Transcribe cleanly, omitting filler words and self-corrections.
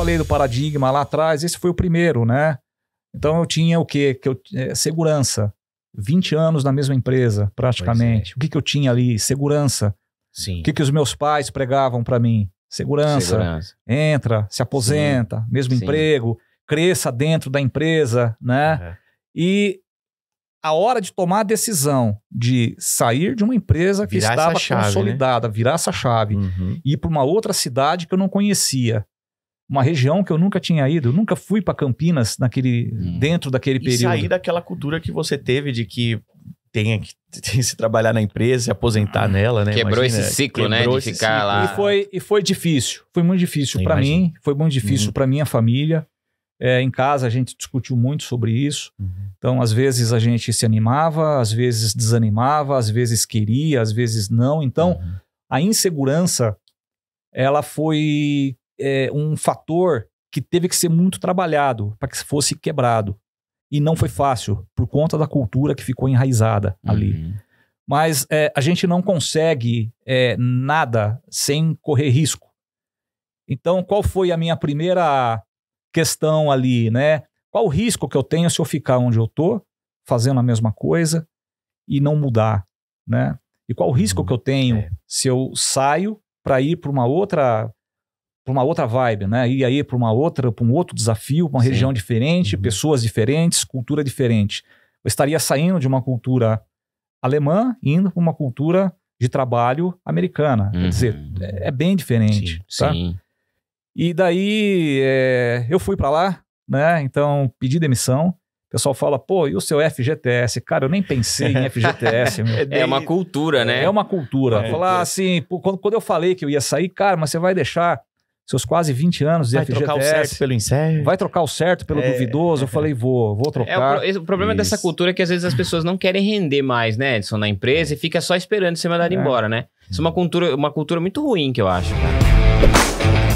falei do paradigma lá atrás, esse foi o primeiro, né? Então eu tinha o quê? Segurança. 20 anos na mesma empresa, praticamente. O que eu tinha ali? Segurança. Sim. O que os meus pais pregavam para mim? Segurança. Entra, se aposenta, mesmo emprego, cresça dentro da empresa, né? E a hora de tomar a decisão de sair de uma empresa que estava consolidada, virar essa chave, e ir para uma outra cidade que eu não conhecia, uma região que eu nunca tinha ido, eu nunca fui para Campinas dentro daquele período. E sair daquela cultura que você teve de que tem que se trabalhar na empresa, se aposentar nela, né? Quebrou esse ciclo, né? De ficar lá. E foi difícil, foi muito difícil para mim, foi muito difícil para minha família. Em casa a gente discutiu muito sobre isso. Então, às vezes a gente se animava, às vezes desanimava, às vezes queria, às vezes não. Então, a insegurança, ela foi um fator que teve que ser muito trabalhado para que fosse quebrado. E não foi fácil, por conta da cultura que ficou enraizada ali. Mas a gente não consegue nada sem correr risco. Então, qual foi a minha primeira questão ali, né? Qual o risco que eu tenho se eu ficar onde eu tô, fazendo a mesma coisa e não mudar, né? E qual o risco que eu tenho se eu saio para ir para uma outra vibe, né? Ir aí para um outro desafio, uma região diferente, pessoas diferentes, cultura diferente. Eu estaria saindo de uma cultura alemã indo para uma cultura de trabalho americana. Quer dizer, é bem diferente, tá? E daí eu fui para lá, né? Então pedi demissão. O pessoal fala, pô, e o seu FGTS? Cara, eu nem pensei em FGTS. Meu. É uma cultura, né? É uma cultura. Falar assim, quando eu falei que eu ia sair, cara, mas você vai deixar seus quase 20 anos de FGTS. Vai trocar o certo pelo incerto. Vai trocar o certo pelo duvidoso. Eu falei, vou trocar. O problema dessa cultura é que às vezes as pessoas não querem render mais, né, Edson, na empresa e fica só esperando ser mandado embora, né? Isso é uma cultura muito ruim que eu acho, cara.